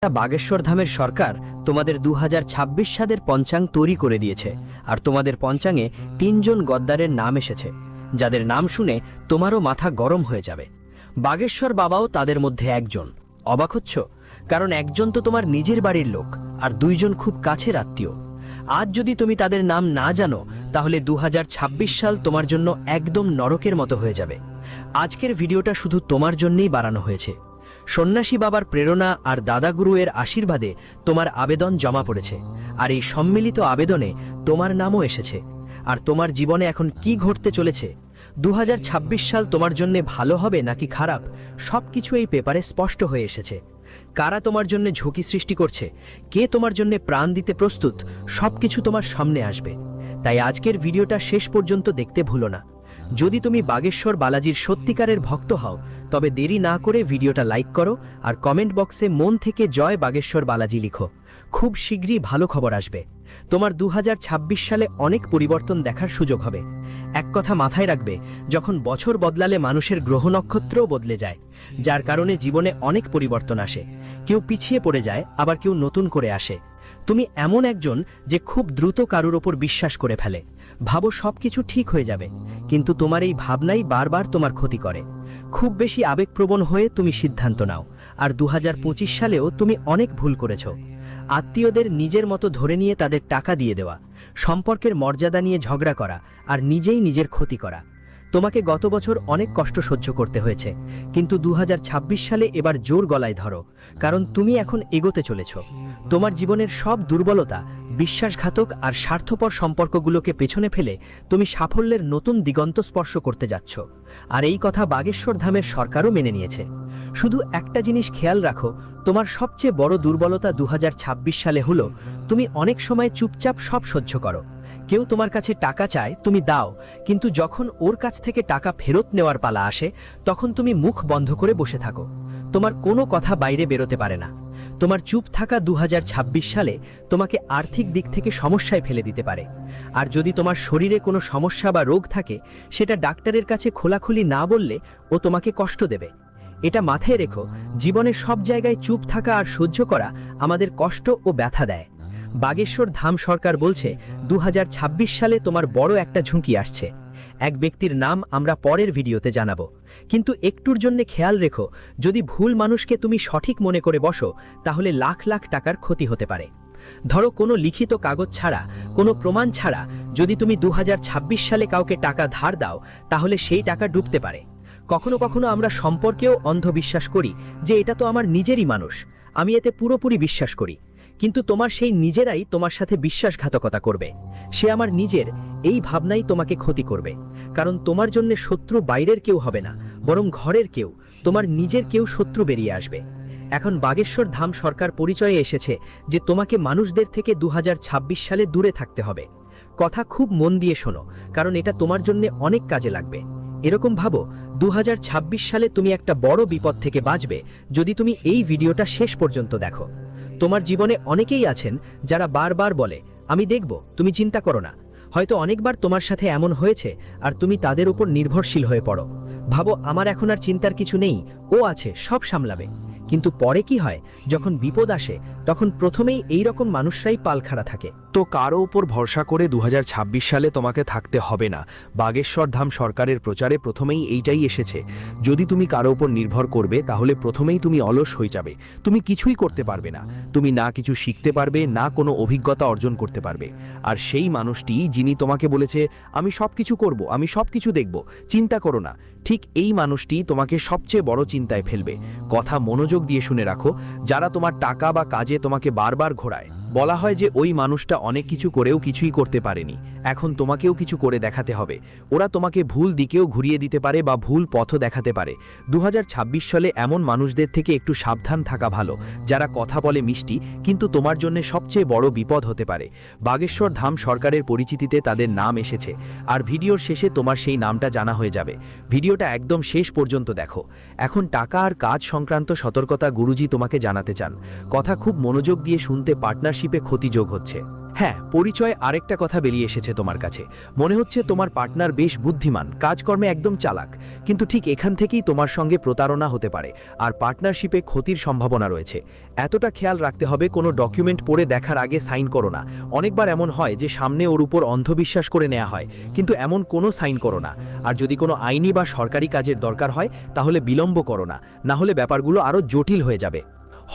বাগেশ্বর ধামের সরকার তোমাদের 2026 সালের পঞ্চাঙ্গ তৈরি করে দিয়েছে। আর তোমাদের পঞ্চাঙ্গে 3 জন গদ্দারের নাম এসেছে, যাদের নাম শুনে তোমারও মাথা গরম হয়ে যাবে। বাগেশ্বর বাবাও তাদের মধ্যে একজন। অবাক হচ্ছ? কারণ একজন তো তোমার নিজের বাড়ির লোক, আর 2 জন খুব কাছের আত্মীয়। আজ যদি তুমি তাদের নাম না জানো, তাহলে 2026 সাল তোমার জন্য একদম নরকের মতো হয়ে যাবে। আজকের ভিডিওটা শুধু তোমার জন্যই বানানো হয়েছে। সন্ন্যাসী বাবার প্রেরণা আর দাদাগুরুয়ের আশীর্বাদে তোমার আবেদন জমা পড়েছে, আর এই সম্মিলিত আবেদনে তোমার নামও এসেছে। আর তোমার জীবনে এখন কি ঘটতে চলেছে, 2026 সাল তোমার জন্য ভালো হবে নাকি খারাপ, সবকিছু এই পেপারে স্পষ্ট হয়ে এসেছে। কারা তোমার জন্য ঝুঁকি সৃষ্টি করছে, কে তোমার জন্য প্রাণ দিতে প্রস্তুত, সবকিছু তোমার সামনে আসবে। তাই আজকের ভিডিওটা শেষ পর্যন্ত দেখতে ভুলো না। যদি তুমি বাগেশ্বর বালাজির সত্যিকারের ভক্ত হও, তবে দেরি না করে ভিডিওটা লাইক করো আর কমেন্ট বক্সে মন থেকে জয় বাগেশ্বর বালাজি লিখো। খুব শীঘ্রই ভালো খবর আসবে। তোমার 2026 সালে অনেক পরিবর্তন দেখার সুযোগ হবে। এক কথা মাথায় রাখবে, যখন বছর বদলালে মানুষের গ্রহ নক্ষত্রও বদলে যায়, যার কারণে জীবনে অনেক পরিবর্তন আসে। কেউ পিছিয়ে পড়ে যায়, আবার কেউ নতুন করে আসে। তুমি এমন একজন যে খুব দ্রুত কারুর ওপর বিশ্বাস করে ফেলে, ভাবো সবকিছু ঠিক হয়ে যাবে, কিন্তু তোমার এই ভাবনাই বারবার তোমার ক্ষতি করে। খুব বেশি আবেগপ্রবণ হয়ে তুমি সিদ্ধান্ত নাও, আর 2025 সালেও তুমি অনেক ভুল করেছ। আত্মীয়দের নিজের মতো ধরে নিয়ে তাদের টাকা দিয়ে দেওয়া, সম্পর্কের মর্যাদা নিয়ে ঝগড়া করা, আর নিজেই নিজের ক্ষতি করা। তোমাকে গত বছর অনেক কষ্ট সহ্য করতে হয়েছে, কিন্তু 2026 সালে এবার জোর গলায় ধরো, কারণ তুমি এখন এগোতে চলেছ। তোমার জীবনের সব দুর্বলতা, বিশ্বাসঘাতক আর স্বার্থপর সম্পর্কগুলোকে পেছনে ফেলে তুমি সাফল্যের নতুন দিগন্ত স্পর্শ করতে যাচ্ছ। আর এই কথা বাগেশ্বর ধামের সরকারও মেনে নিয়েছে। শুধু একটা জিনিস খেয়াল রাখো, তোমার সবচেয়ে বড় দুর্বলতা 2026 সালে হলো তুমি অনেক সময় চুপচাপ সব সহ্য করো। কেউ তোমার কাছে টাকা চায়, তুমি দাও, কিন্তু যখন ওর কাছ থেকে টাকা ফেরত নেওয়ার পালা আসে, তখন তুমি মুখ বন্ধ করে বসে থাকো। তোমার কোনো কথা বাইরে বেরোতে পারে না। তোমার চুপ থাকা 2026 সালে তোমাকে আর্থিক দিক থেকে সমস্যায় ফেলে দিতে পারে। আর যদি তোমার শরীরে কোনো সমস্যা বা রোগ থাকে, সেটা ডাক্তারের কাছে খোলাখুলি না বললে ও তোমাকে কষ্ট দেবে। এটা মাথায় রেখো, জীবনের সব জায়গায় চুপ থাকা আর সহ্য করা আমাদের কষ্ট ও ব্যথা দেয়। বাগেশ্বর ধাম সরকার বলছে 2026 সালে তোমার বড় একটা ঝুঁকি আসছে। এক ব্যক্তির নাম আমরা পরের ভিডিওতে জানাবো, কিন্তু একটুর জন্য খেয়াল রেখো, যদি ভুল মানুষকে তুমি সঠিক মনে করে বসো, তাহলে লাখ লাখ টাকার ক্ষতি হতে পারে। ধরো, কোনো লিখিত কাগজ ছাড়া, কোনো প্রমাণ ছাড়া যদি তুমি 2026 সালে কাউকে টাকা ধার দাও, তাহলে সেই টাকা ডুবতে পারে। কখনো কখনো আমরা সম্পর্কেও অন্ধবিশ্বাস করি যে এটা তো আমার নিজেরই মানুষ, আমি এতে পুরোপুরি বিশ্বাস করি। কিন্তু তোমার সেই নিজেরাই তোমার সাথে বিশ্বাসঘাতকতা করবে। সে আমার নিজের, এই ভাবনাই তোমাকে ক্ষতি করবে। কারণ তোমার জন্য শত্রু বাইরের কেউ হবে না, বরং ঘরের কেউ, তোমার নিজের কেউ শত্রু বেরিয়ে আসবে। এখন বাগেশ্বর ধাম সরকার পরিচয়ে এসেছে যে তোমাকে মানুষদের থেকে 2026 সালে দূরে থাকতে হবে। কথা খুব মন দিয়ে শোনো, কারণ এটা তোমার জন্য অনেক কাজে লাগবে। এরকম ভাবো, 2026 সালে তুমি একটা বড় বিপদ থেকে বাঁচবে যদি তুমি এই ভিডিওটা শেষ পর্যন্ত দেখো। তোমার জীবনে অনেকেই আছেন যারা বারবার বলে, আমি দেখব, তুমি চিন্তা করো না। হয়তো অনেকবার তোমার সাথে এমন হয়েছে, আর তুমি তাদের উপর নির্ভরশীল হয়ে পড়ো। ভাবো, আমার এখন আর চিন্তার কিছু নেই, ও আছে, সব সামলাবে। কিন্তু পরে কি হয়, যখন বিপদ আসে, তখন প্রথমেই এই রকম মানুষরাই পালখাড়া থাকে। তো কারো উপর ভরসা করে 2026 সালে তোমাকে থাকতে হবে না। বাগেশ্বর ধাম সরকারের প্রচারে প্রথমেই এইটাই এসেছে, যদি তুমি কারো উপর নির্ভর করবে, তাহলে প্রথমেই তুমি অলস হয়ে যাবে। তুমি কিছুই করতে পারবে না, তুমি না কিছু শিখতে পারবে, না কোনো অভিজ্ঞতা অর্জন করতে পারবে। আর সেই মানুষটি যিনি তোমাকে বলেছে, আমি সবকিছু করব, আমি সবকিছু দেখব, চিন্তা করো না, ঠিক এই মানুষটি তোমাকে সবচেয়ে বড় চিন্তায় ফেলবে। কথা মনোযোগ দিয়ে শুনে রাখো, যারা তোমার টাকা বা কাজে তোমাকে বারবার ঘোরায়, বলা হয় যে ওই মানুষটা অনেক কিছু করেও কিছুই করতে পারেনি, এখন তোমাকেও কিছু করে দেখাতে হবে। ওরা তোমাকে ভুল দিকেও ঘুরিয়ে দিতে পারে বা ভুল পথও দেখাতে পারে। 2026 সালে এমন মানুষদের থেকে একটু সাবধান থাকা ভালো, যারা কথা বলে মিষ্টি, কিন্তু তোমার জন্য সবচেয়ে বড় বিপদ হতে পারে। বাগেশ্বর ধাম সরকারের পরিচিতিতে তাদের নাম এসেছে, আর ভিডিওর শেষে তোমার সেই নামটা জানা হয়ে যাবে। ভিডিওটা একদম শেষ পর্যন্ত দেখো। এখন টাকা আর কাজ সংক্রান্ত সতর্কতা গুরুজি তোমাকে জানাতে চান। কথা খুব মনোযোগ দিয়ে শুনতে, পার্টনারশিপে ক্ষতি যোগ হচ্ছে। হ্যাঁ, পরিচয় আরেকটা কথা বেরিয়ে এসেছে তোমার কাছে। মনে হচ্ছে তোমার পার্টনার বেশ বুদ্ধিমান, কাজকর্মে একদম চালাক, কিন্তু ঠিক এখান থেকেই তোমার সঙ্গে প্রতারণা হতে পারে আর পার্টনারশিপে ক্ষতির সম্ভাবনা রয়েছে। এতটা খেয়াল রাখতে হবে, কোনো ডকুমেন্ট পড়ে দেখার আগে সাইন করো না। অনেকবার এমন হয় যে সামনে ওর উপর অন্ধবিশ্বাস করে নেওয়া হয়, কিন্তু এমন কোনো সাইন করো না। আর যদি কোনো আইনি বা সরকারি কাজের দরকার হয় তাহলে বিলম্ব করো না, না হলে ব্যাপারগুলো আরও জটিল হয়ে যাবে।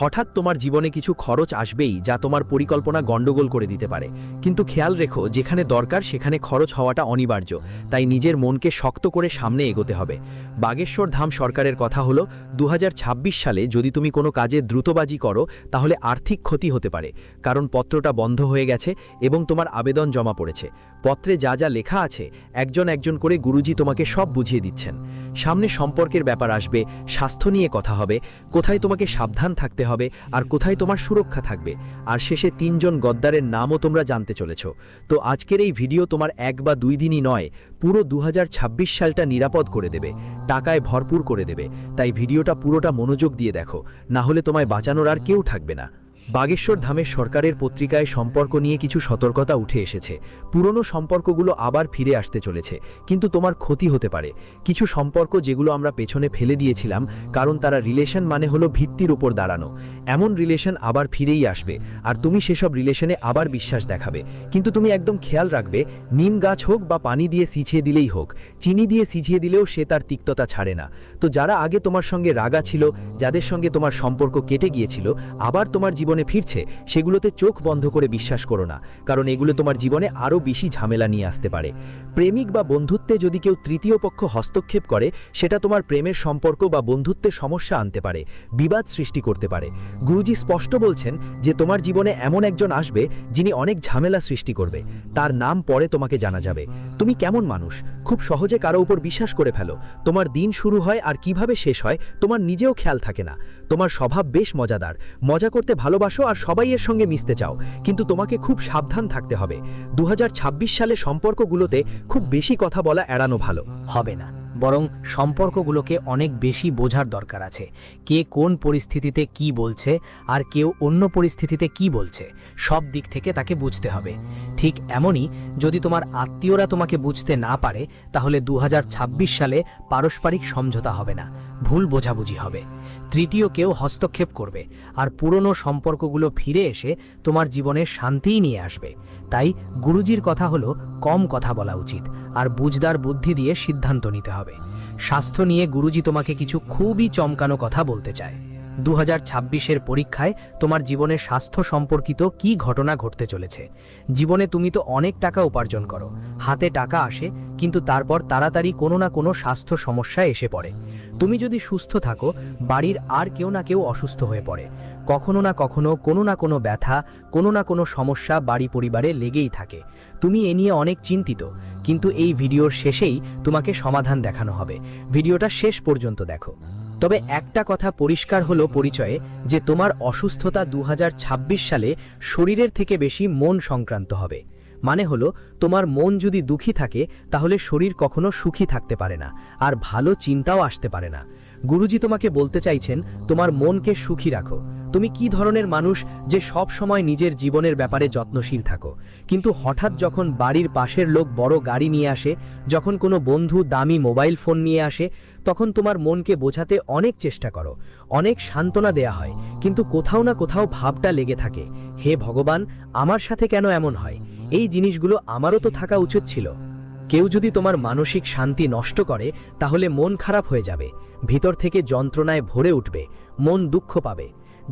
হঠাৎ তোমার জীবনে কিছু খরচ আসবেই যা তোমার পরিকল্পনা গণ্ডগোল করে দিতে পারে, কিন্তু খেয়াল রেখো যেখানে দরকার সেখানে খরচ হওয়াটা অনিবার্য, তাই নিজের মনকে শক্ত করে সামনে এগোতে হবে। বাগেশ্বর ধাম সরকারের কথা হলো 2026 সালে যদি তুমি কোনো কাজে দ্রুতবাজি করো তাহলে আর্থিক ক্ষতি হতে পারে, কারণ পত্রটা বন্ধ হয়ে গেছে এবং তোমার আবেদন জমা পড়েছে। পত্রে যা যা লেখা আছে একজন একজন করে গুরুজি তোমাকে সব বুঝিয়ে দিচ্ছেন। সামনে সম্পর্কের ব্যাপার আসবে, স্বাস্থ্য নিয়ে কথা হবে, কোথায় তোমাকে সাবধান থাকতে হবে আর কোথায় তোমার সুরক্ষা থাকবে, আর শেষে 3 জন গদ্দারের নামও তোমরা জানতে চলেছ। তো আজকের এই ভিডিও তোমার 1 বা 2 দিনই নয়, পুরো 2026 সালটা নিরাপদ করে দেবে, টাকায় ভরপুর করে দেবে। তাই ভিডিওটা পুরোটা মনোযোগ দিয়ে দেখো, না হলে তোমায় বাঁচানোর আর কেউ থাকবে না। বাগেশ্বর ধামের সরকারের পত্রিকায় সম্পর্ক নিয়ে কিছু সতর্কতা উঠে এসেছে। পুরনো সম্পর্কগুলো আবার ফিরে আসতে চলেছে, কিন্তু তোমার ক্ষতি হতে পারে। কিছু সম্পর্ক যেগুলো আমরা পেছনে ফেলে দিয়েছিলাম, কারণ তারা রিলেশন মানে হলো ভিত্তির উপর দাঁড়ানো, এমন রিলেশন আবার ফিরেই আসবে, আর তুমি সেসব রিলেশনে আবার বিশ্বাস দেখাবে। কিন্তু তুমি একদম খেয়াল রাখবে, নিম গাছ হোক বা পানি দিয়ে সিঁচিয়ে দিলেই হোক, চিনি দিয়ে সিঁচিয়ে দিলেও সে তার তিক্ততা ছাড়ে না। তো যারা আগে তোমার সঙ্গে রাগা ছিল, যাদের সঙ্গে তোমার সম্পর্ক কেটে গিয়েছিল, আবার তোমার জীবনে ফিরছে, সেগুলোতে চোখ বন্ধ করে বিশ্বাস করো না, কারণ এগুলো তোমার জীবনে আরও বেশি ঝামেলা নিয়ে আসতে পারে। প্রেমিক বা বন্ধুত্বে যদি কেউ তৃতীয় পক্ষ হস্তক্ষেপ করে, সেটা তোমার প্রেমের সম্পর্ক বা বন্ধুত্বে সমস্যা আনতে পারে, বিবাদ সৃষ্টি করতে পারে। গুরুজি স্পষ্ট বলছেন যে তোমার জীবনে এমন একজন আসবে যিনি অনেক ঝামেলা সৃষ্টি করবে, তার নাম পরে তোমাকে জানা যাবে। তুমি কেমন মানুষ, খুব সহজে কারো উপর বিশ্বাস করে ফেলো, তোমার দিন শুরু হয় আর কিভাবে শেষ হয় তোমার নিজেও খেয়াল থাকে না। তোমার স্বভাব বেশ মজাদার, মজা করতে ভালোবাসো আর সবাই এর সঙ্গে মিশতে চাও, কিন্তু তোমাকে খুব সাবধান থাকতে হবে। 2026 সালে সম্পর্কগুলোতে খুব বেশি কথা বলা এড়ানো ভালো হবে না, বরং সম্পর্কগুলোকে অনেক বেশি বোঝার দরকার আছে। কে কোন পরিস্থিতিতে কি বলছে আর কেউ অন্য পরিস্থিতিতে কি বলছে, সব দিক থেকে তাকে বুঝতে হবে। ঠিক এমনই, যদি তোমার আত্মীয়রা তোমাকে বুঝতে না পারে, তাহলে 2026 সালে পারস্পরিক সমঝোতা হবে না, ভুল বোঝাবুঝি হবে, তৃতীয় কেউ হস্তক্ষেপ করবে, আর পুরনো সম্পর্কগুলো ফিরে এসে তোমার জীবনে শান্তিই নিয়ে আসবে। তাই গুরুজির কথা হলো কম কথা বলা উচিত আর বুঝদার বুদ্ধি দিয়ে সিদ্ধান্ত নিতে হবে। স্বাস্থ্য নিয়ে গুরুজি তোমাকে কিছু খুবই চমকানো কথা বলতে চায়। 2026-এর পরীক্ষায় তোমার জীবনে স্বাস্থ্য সম্পর্কিত কি ঘটনা ঘটতে চলেছে। জীবনে তুমি তো অনেক টাকা উপার্জন করো, হাতে টাকা আসে, কিন্তু তারপর তাড়াতাড়ি কোনো না কোনো স্বাস্থ্য সমস্যা এসে পড়ে। তুমি যদি সুস্থ থাকো, বাড়ির আর কেউ না কেউ অসুস্থ হয়ে পড়ে। কখনো না কখনো কোনো না কোনো ব্যথা, কোনো না কোনো সমস্যা বাড়ি পরিবারে লেগেই থাকে। তুমি এ নিয়ে অনেক চিন্তিত, কিন্তু এই ভিডিওর শেষেই তোমাকে সমাধান দেখানো হবে। ভিডিওটা শেষ পর্যন্ত দেখো। তবে একটা কথা পরিষ্কার হলো পরিচয়ে, যে তোমার অসুস্থতা 2026 সালে শরীরের থেকে বেশি মন সংক্রান্ত হবে। মানে হলো, তোমার মন যদি দুঃখী থাকে তাহলে শরীর কখনো সুখী থাকতে পারে না, আর ভালো চিন্তাও আসতে পারে না। গুরুজি তোমাকে বলতে চাইছেন, তোমার মনকে সুখী রাখো। তুমি কি ধরনের মানুষ যে সব সময় নিজের জীবনের ব্যাপারে যত্নশীল থাকো, কিন্তু হঠাৎ যখন বাড়ির পাশের লোক বড় গাড়ি নিয়ে আসে, যখন কোনো বন্ধু দামি মোবাইল ফোন নিয়ে আসে, তখন তোমার মনকে বোঝাতে অনেক চেষ্টা করো, অনেক সান্ত্বনা দেয়া হয়, কিন্তু কোথাও না কোথাও ভাবটা লেগে থাকে, হে ভগবান, আমার সাথে কেন এমন হয়? এই জিনিসগুলো আমারও তো থাকা উচিত ছিল। কেউ যদি তোমার মানসিক শান্তি নষ্ট করে, তাহলে মন খারাপ হয়ে যাবে, ভিতর থেকে যন্ত্রণায় ভরে উঠবে, মন দুঃখ পাবে।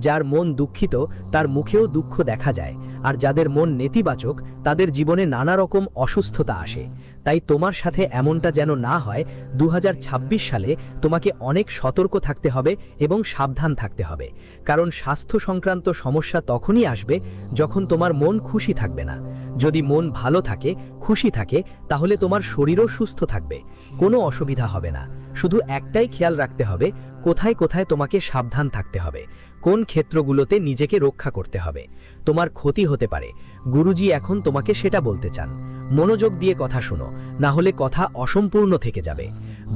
যার মন দুঃখিত তার মুখেও দুঃখ দেখা যায়, আর যাদের মন নেতিবাচক তাদের জীবনে নানা রকম অসুস্থতা আসে। তাই তোমার সাথে এমনটা যেন না হয়, 2026 সালে তোমাকে অনেক সতর্ক থাকতে হবে এবং সাবধান থাকতে হবে, কারণ স্বাস্থ্য সংক্রান্ত সমস্যা তখনই আসবে যখন তোমার মন খুশি থাকবে না। যদি মন ভালো থাকে, খুশি থাকে, তাহলে তোমার শরীরও সুস্থ থাকবে, কোনো অসুবিধা হবে না। শুধু একটাই খেয়াল রাখতে হবে, কোথায় কোথায় তোমাকে সাবধান থাকতে হবে, কোন ক্ষেত্রগুলোতে নিজেকে রক্ষা করতে হবে। তোমার ক্ষতি হতে পারে, গুরুজি এখন তোমাকে সেটা বলতে চান। মনোযোগ দিয়ে কথা শুনো, না হলে কথা অসম্পূর্ণ থেকে যাবে।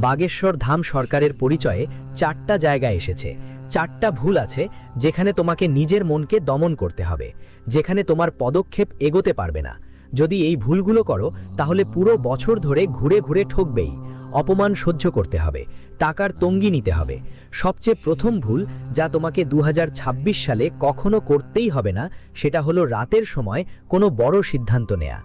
বাগেশ্বর ধাম সরকারের পরিচয়ে 4টা জায়গা এসেছে, 4টা ভুল আছে যেখানে তোমাকে নিজের মনকে দমন করতে হবে, যেখানে তোমার পদক্ষেপ এগোতে পারবে না। যদি এই ভুলগুলো করো তাহলে পুরো বছর ধরে ঘুরে ঘুরে ঠকবেই, অপমান সহ্য করতে হবে, টাকার তঙ্গি নিতে হবে। সবচেয়ে প্রথম ভুল যা তোমাকে 2026 সালে কখনো করতেই হবে না, সেটা হলো রাতের সময় কোনো বড় সিদ্ধান্ত নেয়া।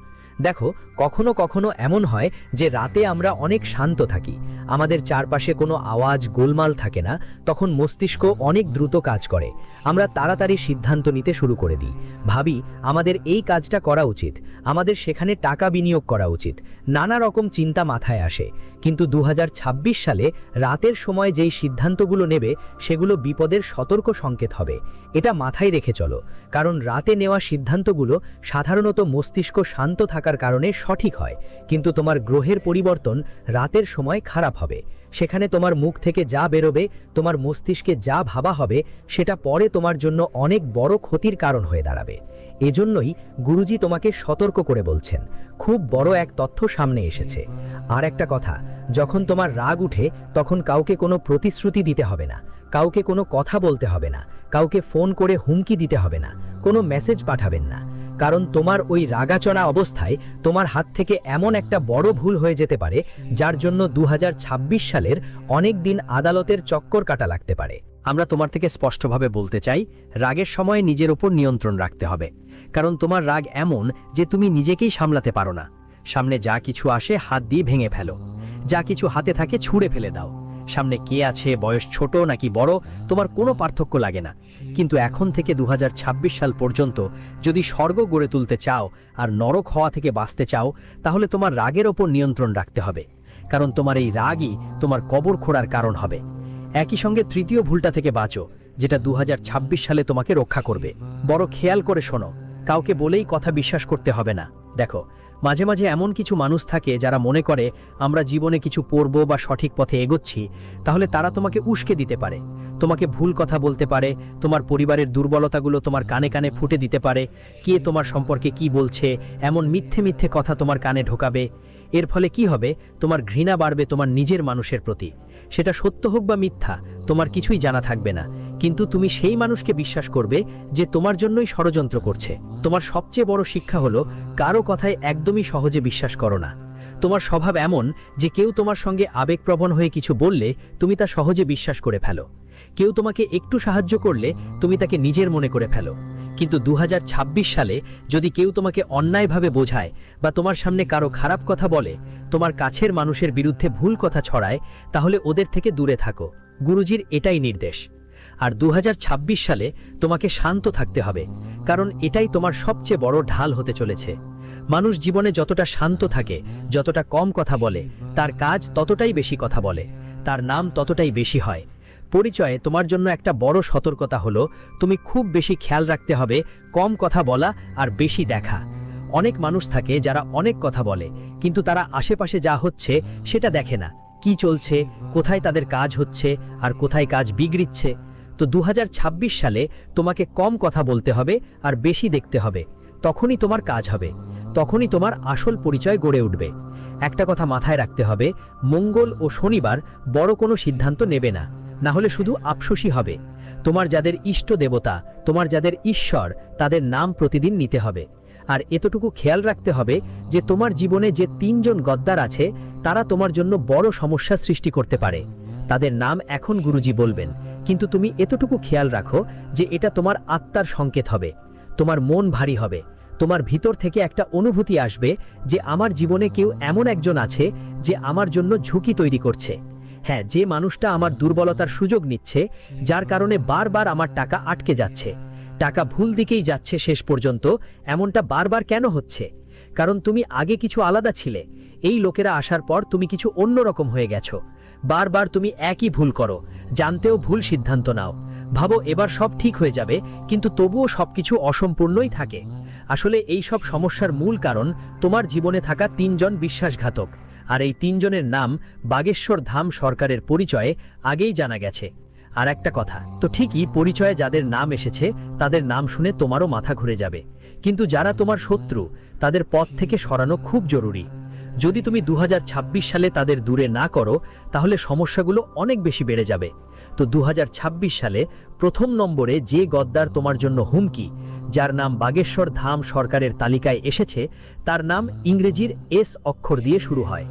দেখো, কখনো কখনো এমন হয় যে রাতে আমরা অনেক শান্ত থাকি, আমাদের চারপাশে কোনো আওয়াজ গোলমাল থাকে না, তখন মস্তিষ্ক অনেক দ্রুত কাজ করে। আমরা তাড়াতাড়ি সিদ্ধান্ত নিতে শুরু করে দিই, ভাবি আমাদের এই কাজটা করা উচিত, আমাদের সেখানে টাকা বিনিয়োগ করা উচিত, নানা রকম চিন্তা মাথায় আসে। কিন্তু 2026 সালে রাতের সময় যেই সিদ্ধান্তগুলো নেবে সেগুলো বিপদের সতর্ক সংকেত হবে। এটা মাথায় রেখে চলো, কারণ রাতে নেওয়া সিদ্ধান্তগুলো সাধারণত মস্তিষ্ক শান্ত থাকার কারণে সঠিক হয়, কিন্তু তোমার গ্রহের পরিবর্তন রাতের সময় খারাপ হবে। সেখানে তোমার মুখ থেকে যা বেরোবে, তোমার মস্তিষ্কে যা ভাবা হবে, সেটা পরে তোমার জন্য অনেক বড় ক্ষতির কারণ হয়ে দাঁড়াবে। এজন্যই গুরুজি তোমাকে সতর্ক করে বলছেন, খুব বড় এক তথ্য সামনে এসেছে। আর একটা কথা, যখন তোমার রাগ উঠে তখন কাউকে কোনো প্রতিশ্রুতি দিতে হবে না, কাউকে কোনো কথা বলতে হবে না, কাউকে ফোন করে হুমকি দিতে হবে না, কোনো মেসেজ পাঠাবেন না। কারণ তোমার ওই রাগাচড়া অবস্থায় তোমার হাত থেকে এমন একটা বড় ভুল হয়ে যেতে পারে যার জন্য 2026 সালের অনেক দিন আদালতের চক্কর কাটা লাগতে পারে। আমরা তোমার থেকে স্পষ্টভাবে বলতে চাই, রাগের সময় নিজের উপর নিয়ন্ত্রণ রাখতে হবে, কারণ তোমার রাগ এমন যে তুমি নিজেকেই সামলাতে পারো না। সামনে যা কিছু আসে হাত দিয়ে ভেঙে ফেলো, যা কিছু হাতে থাকে ছুঁড়ে ফেলে দাও। সামনে কে আছে, বয়স ছোট নাকি বড়, তোমার কোনো পার্থক্য লাগে না। কিন্তু এখন থেকে 2026 সাল পর্যন্ত যদি স্বর্গ গড়ে তুলতে চাও আর নরক হওয়া থেকে বাঁচতে চাও, তাহলে তোমার রাগের ওপর নিয়ন্ত্রণ রাখতে হবে, কারণ তোমার এই রাগই তোমার কবর খোঁড়ার কারণ হবে। একই সঙ্গে তৃতীয় ভুলটা থেকে বাঁচো, যেটা 2026 সালে তোমাকে রক্ষা করবে। বড় খেয়াল করে শোনো, কাউকে বলেই কথা বিশ্বাস করতে হবে না। দেখো, মাঝে মাঝে এমন কিছু মানুষ থাকে যারা মনে করে আমরা জীবনে কিছু পড়ব বা সঠিক পথে এগোচ্ছি, তাহলে তারা তোমাকে উস্কে দিতে পারে, তোমাকে ভুল কথা বলতে পারে, তোমার পরিবারের দুর্বলতাগুলো তোমার কানে কানে ফুটে দিতে পারে, কে তোমার সম্পর্কে কি বলছে এমন মিথ্যে মিথ্যে কথা তোমার কানে ঢোকাবে। এর ফলে কি হবে, তোমার ঘৃণা বাড়বে তোমার নিজের মানুষের প্রতি। সেটা সত্য হোক বা মিথ্যা, তোমার কিছুই জানা থাকবে না, কিন্তু তুমি সেই মানুষকে বিশ্বাস করবে যে তোমার জন্যই ষড়যন্ত্র করছে। তোমার সবচেয়ে বড় শিক্ষা হলো, কারো কথায় একদমই সহজে বিশ্বাস করো না। তোমার স্বভাব এমন যে কেউ তোমার সঙ্গে আবেগপ্রবণ হয়ে কিছু বললে তুমি তা সহজে বিশ্বাস করে ফেলো। কেউ তোমাকে একটু সাহায্য করলে তুমি তাকে নিজের মনে করে ফেলো। কিন্তু 2026 সালে যদি কেউ তোমাকে অন্যায়ভাবে বোঝায় বা তোমার সামনে কারো খারাপ কথা বলে, তোমার কাছের মানুষের বিরুদ্ধে ভুল কথা ছড়ায়, তাহলে ওদের থেকে দূরে থাকো। গুরুজির এটাই নির্দেশ। আর 2026 সালে তোমাকে শান্ত থাকতে হবে, কারণ এটাই তোমার সবচেয়ে বড় ঢাল হতে চলেছে। মানুষ জীবনে যতটা শান্ত থাকে, যতটা কম কথা বলে, তার কাজ ততটাই বেশি কথা বলে, তার নাম ততটাই বেশি হয়। পরিচয়ে তোমার জন্য একটা বড় সতর্কতা হলো, তুমি খুব বেশি খেয়াল রাখতে হবে কম কথা বলা আর বেশি দেখা। অনেক মানুষ থাকে যারা অনেক কথা বলে, কিন্তু তারা আশেপাশে যা হচ্ছে সেটা দেখে না, কি চলছে, কোথায় তাদের কাজ হচ্ছে আর কোথায় কাজ বিগড়িচ্ছে। তো 2026 সালে তোমাকে কম কথা বলতে হবে আর বেশি দেখতে হবে, তখনই তোমার কাজ হবে, তখনই তোমার আসল পরিচয় গড়ে উঠবে। একটা কথা মাথায় রাখতে হবে, মঙ্গল ও শনিবার বড় কোনো সিদ্ধান্ত নেবে না, না হলে শুধু আফসোসই হবে। তোমার যাদের ইষ্ট দেবতা, তোমার যাদের ঈশ্বর, তাদের নাম প্রতিদিন নিতে হবে। আর এতটুকু খেয়াল রাখতে হবে যে তোমার জীবনে যে 3 জন গদ্দার আছে, তারা তোমার জন্য বড় সমস্যা সৃষ্টি করতে পারে। তাদের নাম এখন গুরুজি বলবেন, কিন্তু তুমি এতটুকু খেয়াল রাখো যে এটা তোমার আত্মার সংকেত হবে। তোমার মন ভারী হবে, তোমার ভিতর থেকে একটা অনুভূতি আসবে যে আমার জীবনে কেউ এমন একজন আছে যে আমার জন্য ঝুঁকি তৈরি করছে। হ্যাঁ, যে মানুষটা আমার দুর্বলতার সুযোগ নিচ্ছে, যার কারণে বারবার আমার টাকা আটকে যাচ্ছে, টাকা ভুল দিকেই যাচ্ছে শেষ পর্যন্ত। এমনটা বারবার কেন হচ্ছে? কারণ তুমি আগে কিছু আলাদা ছিলে, এই লোকেরা আসার পর তুমি কিছু অন্যরকম হয়ে গেছো। বারবার তুমি একই ভুল করো, জানতেও ভুল সিদ্ধান্ত নাও, ভাবো এবার সব ঠিক হয়ে যাবে, কিন্তু তবুও সবকিছু অসম্পূর্ণই থাকে। আসলে এই সব সমস্যার মূল কারণ তোমার জীবনে থাকা 3 জন বিশ্বাসঘাতক, আর এই 3 জনের নাম বাগেশ্বর ধাম সরকারের পরিচয়ে আগেই জানা গেছে। আর একটা কথা তো ঠিকই, পরিচয়ে যাদের নাম এসেছে তাদের নাম শুনে তোমারও মাথা ঘুরে যাবে, কিন্তু যারা তোমার শত্রু তাদের পথ থেকে সরানো খুব জরুরি। যদি তুমি 2026 সালে তাদের দূরে না করো, তাহলে সমস্যাগুলো অনেক বেশি বেড়ে যাবে। তো 2026 সালে প্রথম নম্বরে যে গদ্দার তোমার জন্য হুমকি, যার নাম বাগেশ্বর ধাম সরকারের তালিকায় এসেছে, তার নাম ইংরেজির এস অক্ষর দিয়ে শুরু হয়।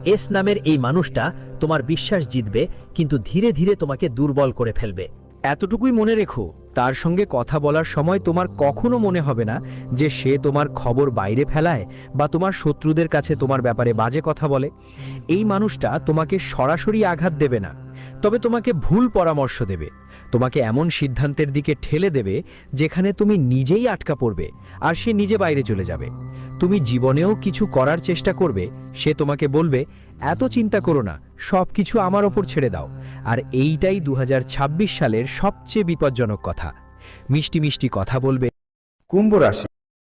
এস নামের এই মানুষটা তোমার বিশ্বাস জিতবে, কিন্তু ধীরে ধীরে তোমাকে দুর্বল করে ফেলবে। এতটুকুই মনে রেখো, তার সঙ্গে কথা বলার সময় তোমার কখনো মনে হবে না যে সে তোমার খবর বাইরে ফেলায় বা তোমার শত্রুদের কাছে তোমার ব্যাপারে বাজে কথা বলে। এই মানুষটা তোমাকে সরাসরি আঘাত দেবে না, তবে তোমাকে ভুল পরামর্শ দেবে, তোমাকে এমন সিদ্ধান্তের দিকে ঠেলে দেবে যেখানে তুমি নিজেই আটকা পড়বে আর সে নিজে বাইরে চলে যাবে। তুমি জীবনেও কিছু করার চেষ্টা করবে, সে তোমাকে বলবে, এত চিন্তা করো না, সব কিছু আমার ওপর ছেড়ে দাও। আর এইটাই 2026 সালের সবচেয়ে বিপজ্জনক কথা। মিষ্টি মিষ্টি কথা বলবে। কুম্ভ রাশি,